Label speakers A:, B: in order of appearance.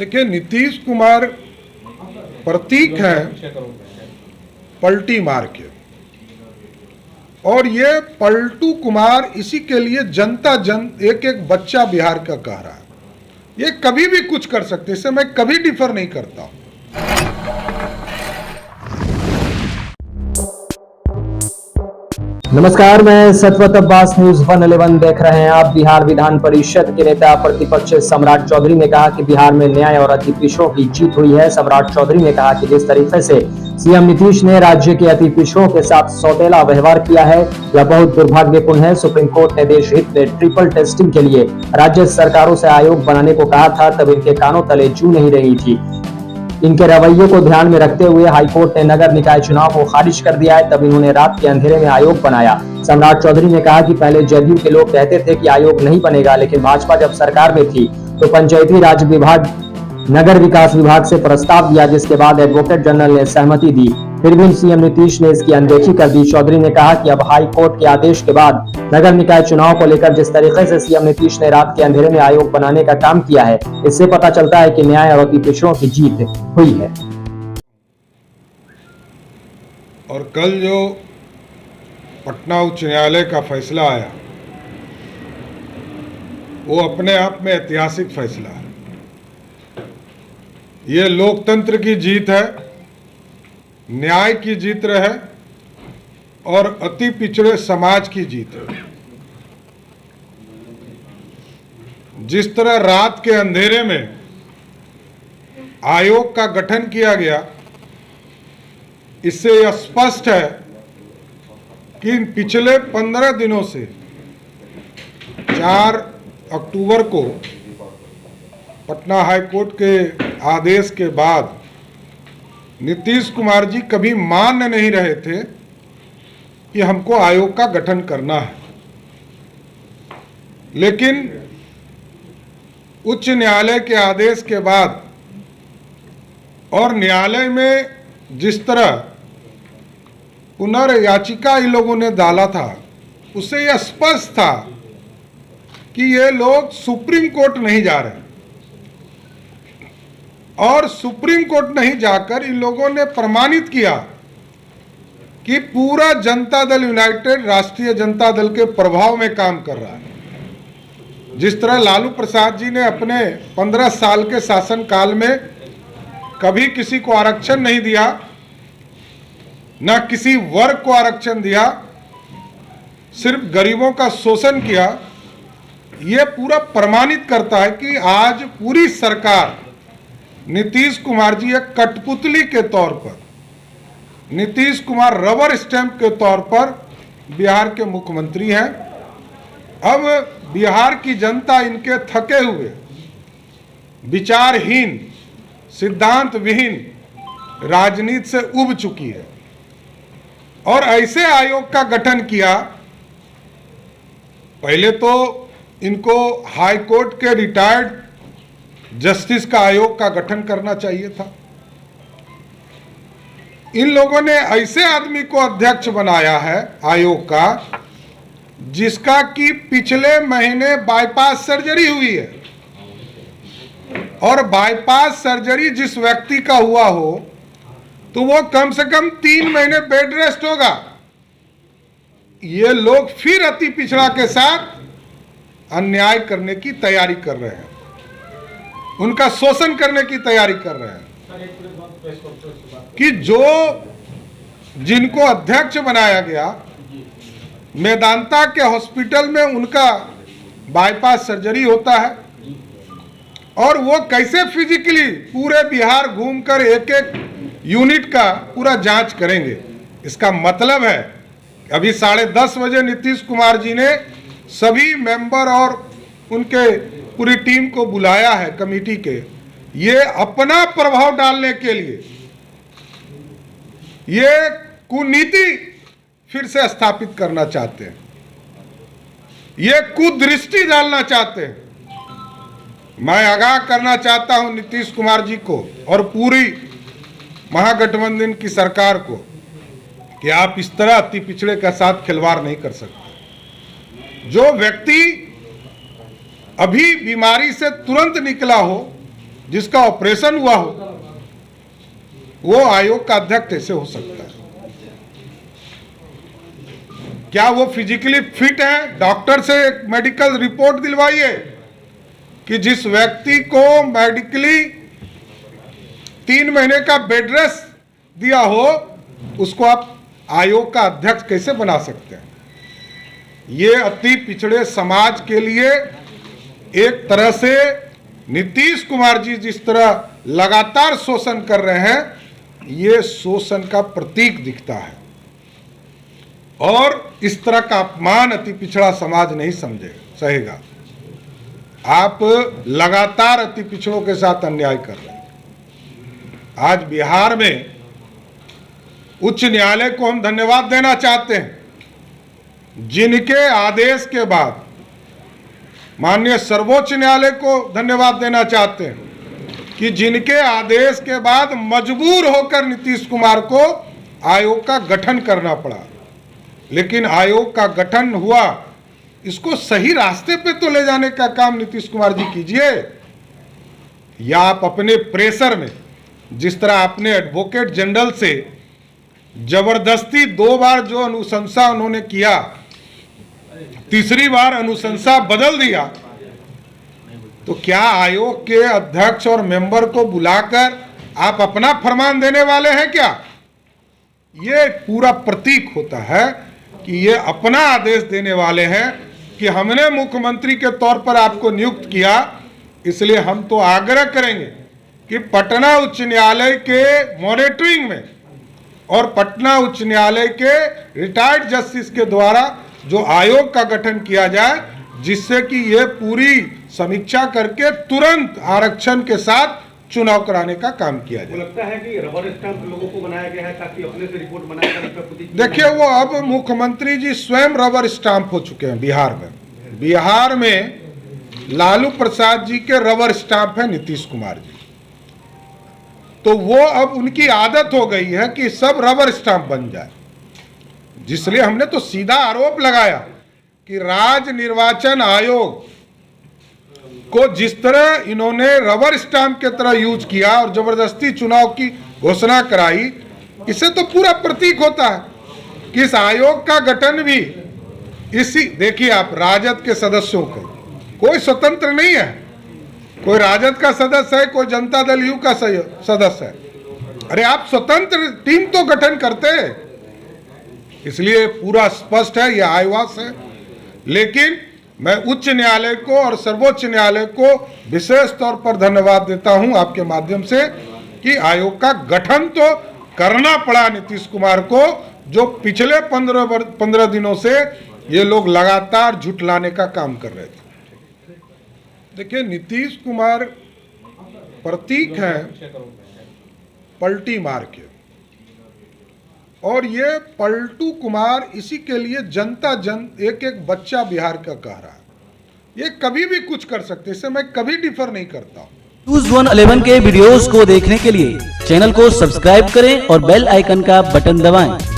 A: देखिए, नीतीश कुमार प्रतीक है पलटी मार के, और ये पलटू कुमार इसी के लिए जनता एक एक बच्चा बिहार का कह रहा है। ये कभी भी कुछ कर सकते, इससे मैं कभी डिफर नहीं करता हूं।
B: नमस्कार, मैं सतवत अब्बास, न्यूज 111 देख रहे हैं आप। बिहार विधान परिषद के नेता प्रतिपक्ष सम्राट चौधरी ने कहा कि बिहार में न्याय और अति पिछड़ों की जीत हुई है। सम्राट चौधरी ने कहा कि जिस तरीके से सीएम नीतीश ने राज्य के अति पिछड़ों के साथ सौतेला व्यवहार किया है, यह बहुत दुर्भाग्यपूर्ण है। सुप्रीम कोर्ट ने देश हित में ट्रिपल टेस्टिंग के लिए राज्य सरकारों से आयोग बनाने को कहा था, तब इनके कानों तले जू नहीं रही थी। इनके रवैये को ध्यान में रखते हुए हाईकोर्ट ने नगर निकाय चुनाव को खारिज कर दिया है, तब इन्होंने रात के अंधेरे में आयोग बनाया। सम्राट चौधरी ने कहा कि पहले जदयू के लोग कहते थे कि आयोग नहीं बनेगा, लेकिन भाजपा जब सरकार में थी तो पंचायती राज विभाग, नगर विकास विभाग से प्रस्ताव दिया, जिसके बाद एडवोकेट जनरल ने सहमति दी, फिर भी सीएम नीतीश ने इसकी अनदेखी कर दी। चौधरी ने कहा कि अब हाई कोर्ट के आदेश के बाद नगर निकाय चुनाव को लेकर जिस तरीके से सीएम नीतीश ने रात के अंधेरे में आयोग बनाने का काम किया है, इससे पता चलता है कि न्याय और अति पिछड़ों की जीत हुई है।
A: और कल जो पटना उच्च न्यायालय का फैसला आया, वो अपने आप में ऐतिहासिक फैसला है। ये लोकतंत्र की जीत है, न्याय की जीत है और अति पिछड़े समाज की जीत है। जिस तरह रात के अंधेरे में आयोग का गठन किया गया, इससे यह स्पष्ट है कि पिछले 15 दिनों से 4 अक्टूबर को पटना हाई कोर्ट के आदेश के बाद नीतीश कुमार जी कभी मान नहीं रहे थे कि हमको आयोग का गठन करना है, लेकिन उच्च न्यायालय के आदेश के बाद और न्यायालय में जिस तरह पुनर्याचिका इन लोगों ने डाला था, उससे यह स्पष्ट था कि ये लोग सुप्रीम कोर्ट नहीं जा रहे, और सुप्रीम कोर्ट नहीं जाकर इन लोगों ने प्रमाणित किया कि पूरा जनता दल यूनाइटेड राष्ट्रीय जनता दल के प्रभाव में काम कर रहा है। जिस तरह लालू प्रसाद जी ने अपने 15 साल के शासनकाल में कभी किसी को आरक्षण नहीं दिया, ना किसी वर्ग को आरक्षण दिया, सिर्फ गरीबों का शोषण किया, यह पूरा प्रमाणित करता है कि आज पूरी सरकार नीतीश कुमार जी एक कठपुतली के तौर पर, नीतीश कुमार रबर स्टैंप के तौर पर बिहार के मुख्यमंत्री हैं। अब बिहार की जनता इनके थके हुए, विचारहीन, सिद्धांत विहीन राजनीति से उब चुकी है, और ऐसे आयोग का गठन किया। पहले तो इनको हाई कोर्ट के रिटायर्ड जस्टिस का आयोग का गठन करना चाहिए था। इन लोगों ने ऐसे आदमी को अध्यक्ष बनाया है आयोग का, जिसका कि पिछले महीने बाईपास सर्जरी हुई है, और बाईपास सर्जरी जिस व्यक्ति का हुआ हो तो वो कम से कम 3 महीने बेड रेस्ट होगा। ये लोग फिर अति पिछड़ा के साथ अन्याय करने की तैयारी कर रहे हैं, उनका शोषण करने की तैयारी कर रहे हैं। कि जो जिनको अध्यक्ष बनाया गया, मेदांता के हॉस्पिटल में उनका बाईपास सर्जरी होता है, और वो कैसे फिजिकली पूरे बिहार घूमकर एक एक यूनिट का पूरा जांच करेंगे। इसका मतलब है अभी 10:30 बजे नीतीश कुमार जी ने सभी मेंबर और उनके पूरी टीम को बुलाया है कमेटी के, ये अपना प्रभाव डालने के लिए, ये कुनीति फिर से स्थापित करना चाहते हैं, ये कुदृष्टि डालना चाहते हैं। मैं आगाह करना चाहता हूं नीतीश कुमार जी को और पूरी महागठबंधन की सरकार को कि आप इस तरह अति पिछड़े के साथ खिलवाड़ नहीं कर सकते। जो व्यक्ति अभी बीमारी से तुरंत निकला हो, जिसका ऑपरेशन हुआ हो, वो आयोग का अध्यक्ष कैसे हो सकता है? क्या वो फिजिकली फिट है? डॉक्टर से एक मेडिकल रिपोर्ट दिलवाइए कि जिस व्यक्ति को मेडिकली 3 महीने का बेड रेस्ट दिया हो, उसको आप आयोग का अध्यक्ष कैसे बना सकते हैं? ये अति पिछड़े समाज के लिए एक तरह से नीतीश कुमार जी जिस तरह लगातार शोषण कर रहे हैं, ये शोषण का प्रतीक दिखता है। और इस तरह का अपमान अति पिछड़ा समाज नहीं सहेगा। आप लगातार अति पिछड़ों के साथ अन्याय कर रहे हैं। आज बिहार में उच्च न्यायालय को हम धन्यवाद देना चाहते हैं, जिनके आदेश के बाद, माननीय सर्वोच्च न्यायालय को धन्यवाद देना चाहते हैं कि जिनके आदेश के बाद मजबूर होकर नीतीश कुमार को आयोग का गठन करना पड़ा। लेकिन आयोग का गठन हुआ, इसको सही रास्ते पे तो ले जाने का काम नीतीश कुमार जी कीजिए। या आप अपने प्रेशर में, जिस तरह आपने एडवोकेट जनरल से जबरदस्ती 2 बार जो अनुशंसा उन्होंने किया, तीसरी बार अनुशंसा बदल दिया, तो क्या आयोग के अध्यक्ष और मेंबर को बुलाकर आप अपना फरमान देने वाले हैं क्या? ये पूरा प्रतीक होता है कि ये अपना आदेश देने वाले हैं कि हमने मुख्यमंत्री के तौर पर आपको नियुक्त किया, इसलिए हम तो आग्रह करेंगे कि पटना उच्च न्यायालय के मॉनिटरिंग में और पटना उच्च न्यायालय के रिटायर्ड जस्टिस के द्वारा जो आयोग का गठन किया जाए, जिससे कि ये पूरी समीक्षा करके तुरंत आरक्षण के साथ चुनाव कराने का काम किया जाए।
C: लगता है कि रबर स्टैंप लोगों को बनाया गया है ताकि अपने से रिपोर्ट बनाकर
A: देखिए, वो अब मुख्यमंत्री जी स्वयं रबर स्टाम्प हो चुके हैं बिहार में। बिहार में लालू प्रसाद जी के रबर स्टाम्प है नीतीश कुमार जी, तो वो अब उनकी आदत हो गई है कि सब रबर स्टाम्प बन जाए। जिसलिए हमने तो सीधा आरोप लगाया कि राज्य निर्वाचन आयोग को जिस तरह इन्होंने रबर स्टाम्प के तरह यूज किया और जबरदस्ती चुनाव की घोषणा कराई, इससे तो पूरा प्रतीक होता है कि इस आयोग का गठन भी इसी, देखिए आप राजद के सदस्यों को, कोई स्वतंत्र नहीं है, कोई राजद का सदस्य है, कोई जनता दल यू का सदस्य है। अरे आप स्वतंत्र टीम तो गठन करते हैं, इसलिए पूरा स्पष्ट है, यह आयोवास है। लेकिन मैं उच्च न्यायालय को और सर्वोच्च न्यायालय को विशेष तौर पर धन्यवाद देता हूं आपके माध्यम से कि आयोग का गठन तो करना पड़ा नीतीश कुमार को, जो पिछले 15 दिनों से ये लोग लगातार झुठलाने का काम कर रहे थे। देखिए, नीतीश कुमार प्रतीक हैं पलटी मार के, और ये पलटू कुमार इसी के लिए एक एक बच्चा बिहार का कह रहा है, ये कभी भी कुछ कर सकते, इससे मैं कभी डिफर नहीं करता हूँ।
D: न्यूज़ 111 के वीडियोस को देखने के लिए चैनल को सब्सक्राइब करें और बेल आइकन का बटन दबाएं।